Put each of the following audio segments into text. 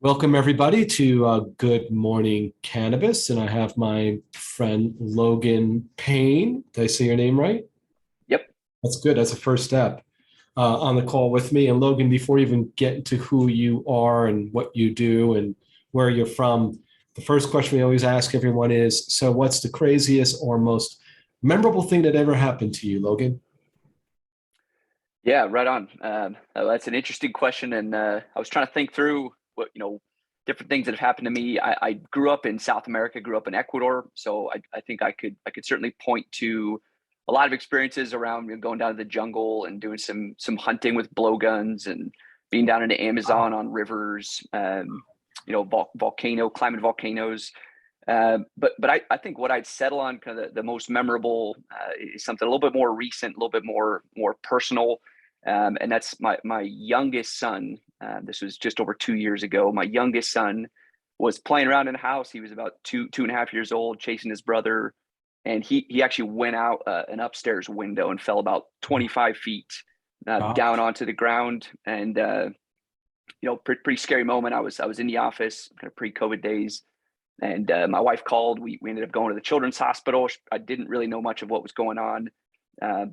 Welcome, everybody, to Good Morning Cannabis. And I have my friend Logan Payne. Did I say your name right? Yep. That's good. That's a first step on the call with me. And Logan, before you even get into who you are and what you do and where you're from, the first question we always ask everyone is, so what's the craziest or most memorable thing that ever happened to you, Logan? Yeah, right on. That's an interesting question, and I was trying to think through what different things that have happened to me. I grew up in South America, grew up in Ecuador, so I think I could certainly point to a lot of experiences around going down to the jungle and doing some hunting with blowguns and being down in the Amazon on rivers. Climbing volcanoes. But I think what I'd settle on kind of the most memorable is something a little bit more recent, a little bit more personal, and that's my youngest son. This was just over 2 years ago. My youngest son was playing around in the house. He was about two and a half years old, chasing his brother, and he actually went out an upstairs window and fell about 25 feet down Gosh. onto the ground. And pretty scary moment. I was in the office, kind of pre-COVID days, and my wife called. We ended up going to the children's hospital. I didn't really know much of what was going on,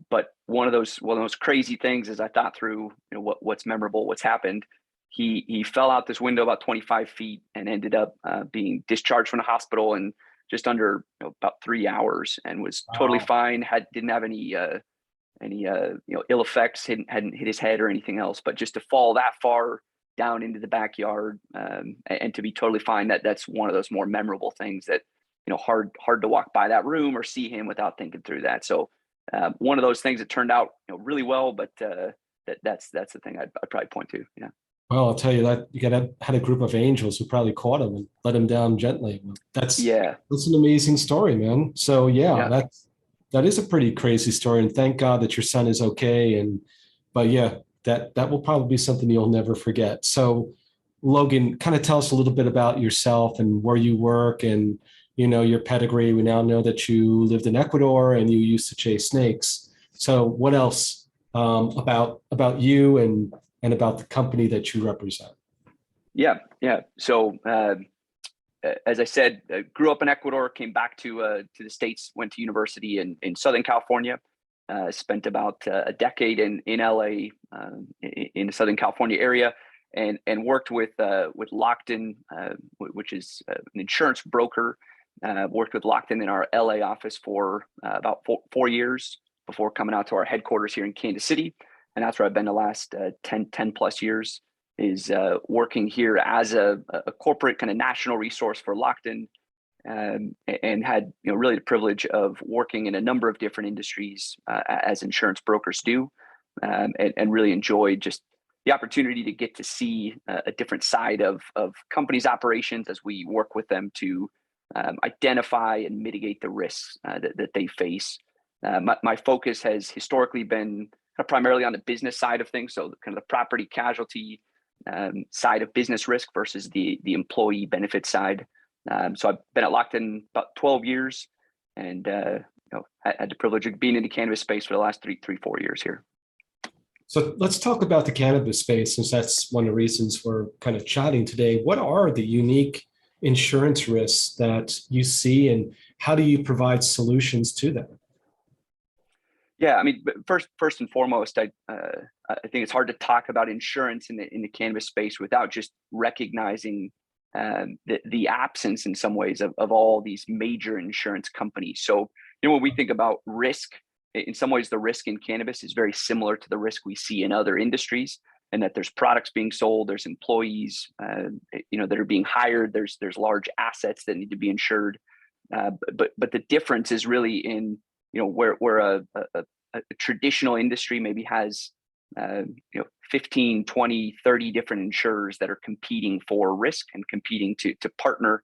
but one of those crazy things as I thought through, what's memorable, what's happened. He fell out this window about 25 feet and ended up being discharged from the hospital in just under about 3 hours, and was totally Wow. fine. Didn't have any ill effects. Hadn't hit his head or anything else, but just to fall that far down into the backyard, and to be totally fine, that's one of those more memorable things that hard to walk by that room or see him without thinking through that. So one of those things that turned out really well, but that's the thing I'd probably point to. Yeah. Well, I'll tell you that you got had a group of angels who probably caught him and let him down gently. That's Yeah. that's an amazing story, man. So yeah, Yeah. that is a pretty crazy story, and thank God that your son is okay. And but yeah, that will probably be something you'll never forget. So, Logan, kind of tell us a little bit about yourself and where you work and your pedigree. We now know that you lived in Ecuador and you used to chase snakes. So, what else about you and about the company that you represent? Yeah. Yeah. So as I said, grew up in Ecuador, came back to the States, went to university in Southern California, spent about a decade in LA, in the Southern California area, and worked with Lockton, which is an insurance broker. Worked with Lockton in our LA office for about 4 years before coming out to our headquarters here in Kansas City, and that's where I've been the last 10 plus years, is working here as a corporate kind of national resource for Lockton, and had really the privilege of working in a number of different industries, as insurance brokers do, and really enjoyed just the opportunity to get to see a different side of companies' operations as we work with them to identify and mitigate the risks that they face. My focus has historically been primarily on the business side of things, so kind of the property casualty side of business risk versus the employee benefit side. So I've been at Lockton about 12 years, and had the privilege of being in the cannabis space for the last 4 years here. So let's talk about the cannabis space, since that's one of the reasons we're kind of chatting today. What are the unique insurance risks that you see, and how do you provide solutions to them? Yeah, I mean, first and foremost, I think it's hard to talk about insurance in the cannabis space without just recognizing the absence in some ways of all these major insurance companies. So when we think about risk, in some ways the risk in cannabis is very similar to the risk we see in other industries, and that there's products being sold, there's employees that are being hired, there's large assets that need to be insured, but the difference is really in where a traditional industry maybe has 15, 20, 30 different insurers that are competing for risk and competing to partner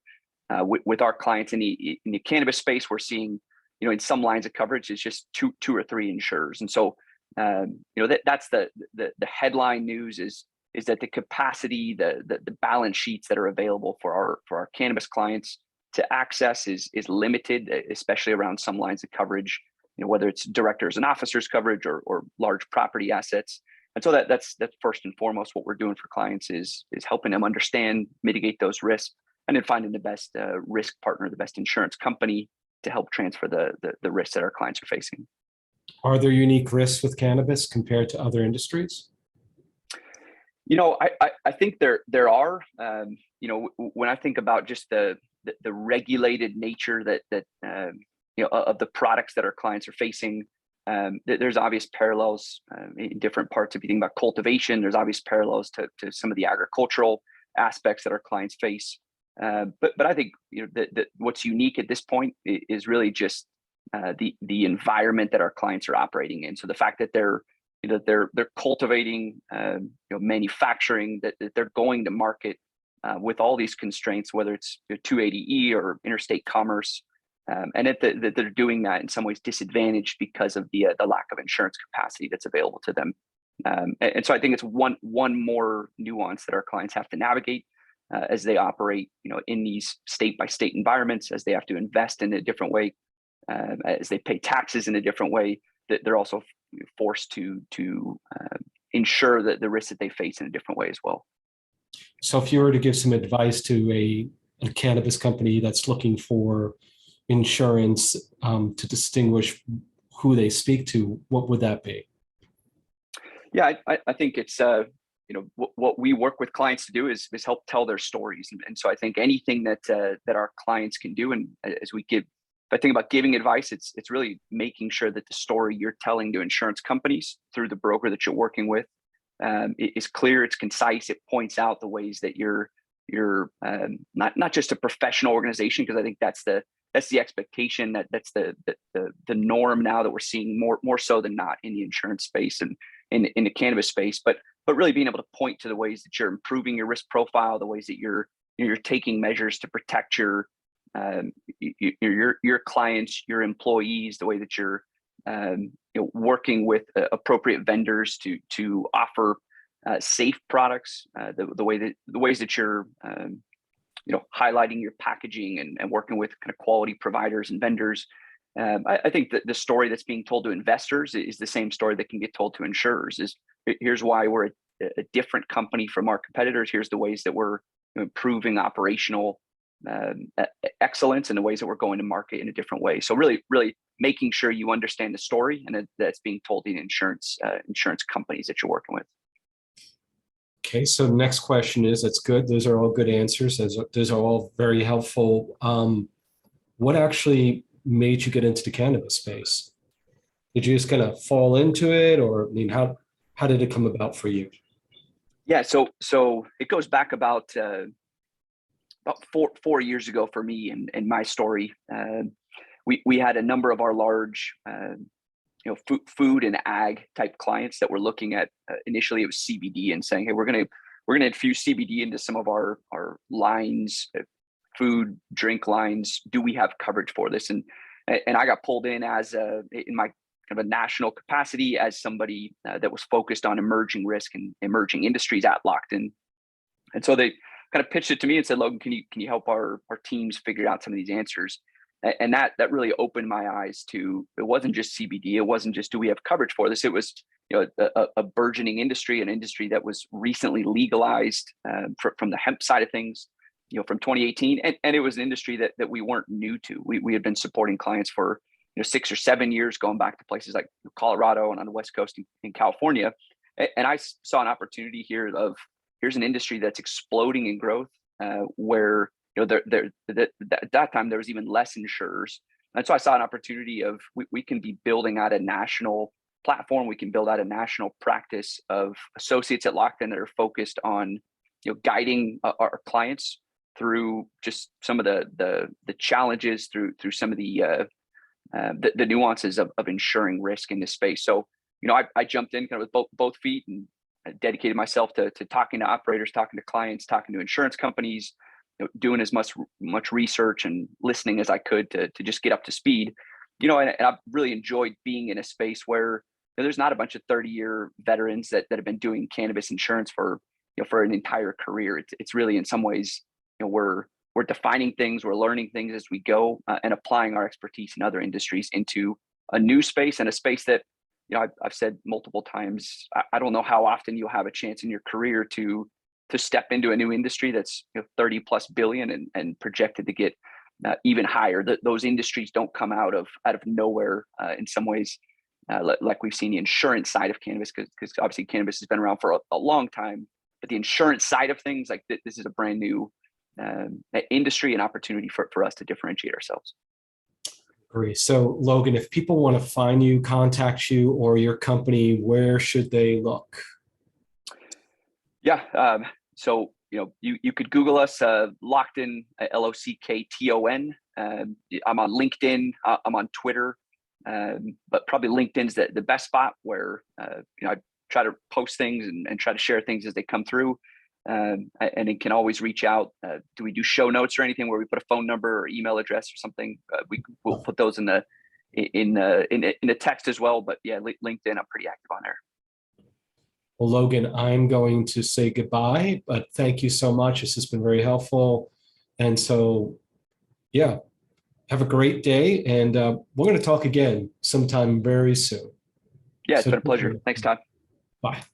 with our clients. In the cannabis space, we're seeing in some lines of coverage it's just two or three insurers. And so that's the headline news is that the capacity, the balance sheets that are available for our cannabis clients to access is limited, especially around some lines of coverage, whether it's directors and officers coverage or large property assets. And so that's first and foremost what we're doing for clients is helping them understand, mitigate those risks, and then finding the best risk partner, the best insurance company to help transfer the risks that our clients are facing. Are there unique risks with cannabis compared to other industries? I think there are. When I think about just the regulated nature that of the products that our clients are facing, there's obvious parallels in different parts. If you think about cultivation, there's obvious parallels to some of the agricultural aspects that our clients face. But I think that what's unique at this point is really just the environment that our clients are operating in. So the fact that they're cultivating, manufacturing, that they're going to market with all these constraints, whether it's 280E or interstate commerce, and that they're doing that in some ways disadvantaged because of the lack of insurance capacity that's available to them. And so I think it's one more nuance that our clients have to navigate as they operate, in these state by state environments, as they have to invest in a different way, as they pay taxes in a different way, that they're also forced to ensure that the risks that they face in a different way as well. So if you were to give some advice to a cannabis company that's looking for insurance to distinguish who they speak to, what would that be? Yeah, I think it's what we work with clients to do is help tell their stories, and so I think anything that our clients can do, and as we give, if I think about giving advice, it's really making sure that the story you're telling to insurance companies through the broker that you're working with is clear, it's concise, it points out the ways that you're not just a professional organization, because I think that's the expectation, that's the norm now that we're seeing more so than not in the insurance space and in the cannabis space, but really being able to point to the ways that you're improving your risk profile, the ways that you're taking measures to protect your clients, your employees, the way that you're working with appropriate vendors to offer safe products, the ways that you're highlighting your packaging and working with kind of quality providers and vendors. I think that the story that's being told to investors is the same story that can get told to insurers. Is here's why we're a different company from our competitors. Here's the ways that we're improving operational excellence and the ways that we're going to market in a different way. So really making sure you understand the story and that's being told to the insurance companies that you're working with. Okay, so next question is, that's good. Those are all good answers. Those are all very helpful. What actually made you get into the cannabis space? Did you just kind of fall into it, or how did it come about for you? Yeah, so it goes back about 4 years ago for me and my story. We had a number of our large food and ag type clients that were looking at initially it was CBD and saying, hey, we're gonna infuse CBD into some of our lines, food drink lines. Do we have coverage for this? And I got pulled in as in my kind of a national capacity as somebody that was focused on emerging risk and emerging industries at Lockton. And so they kind of pitched it to me and said, Logan, can you help our teams figure out some of these answers? And that really opened my eyes to, it wasn't just CBD. It wasn't just, do we have coverage for this? It was, a burgeoning industry, an industry that was recently legalized from the hemp side of things, from 2018. And it was an industry that we weren't new to. We had been supporting clients for 6 or 7 years, going back to places like Colorado and on the West Coast in California. And I saw an opportunity here of, here's an industry that's exploding in growth, where at that time there was even less insurers. And so I saw an opportunity of we can be building out a national platform. We can build out a national practice of associates at Lockton that are focused on guiding our clients through just some of the challenges, through some of the nuances of insuring risk in this space. So I jumped in kind of with both feet and dedicated myself to talking to operators, talking to clients, talking to insurance companies, doing as much research and listening as I could to just get up to speed. And I've really enjoyed being in a space where there's not a bunch of 30-year veterans that have been doing cannabis insurance for an entire career. It's really, in some ways, we're defining things, we're learning things as we go, and applying our expertise in other industries into a new space, and a space that I've said multiple times, I don't know how often you'll have a chance in your career to step into a new industry that's 30 plus billion and projected to get even higher. Those industries don't come out of nowhere in some ways, like we've seen the insurance side of cannabis, because obviously cannabis has been around for a long time, but the insurance side of things, like this is a brand new industry and opportunity for us to differentiate ourselves. Great. So Logan, if people want to find you, contact you or your company, where should they look? Yeah. So, you could Google us, Lockton, Lockton. I'm on LinkedIn. I'm on Twitter, but probably LinkedIn's the best spot where, I try to post things and try to share things as they come through. And it can always reach out. Do we do show notes or anything where we put a phone number or email address or something? We'll put those in the text as well. But yeah, LinkedIn, I'm pretty active on there. Well, Logan, I'm going to say goodbye, but thank you so much. This has been very helpful. And so, yeah, have a great day. And we're going to talk again sometime very soon. Yeah, it's So, been a pleasure. Thanks, Todd. bye.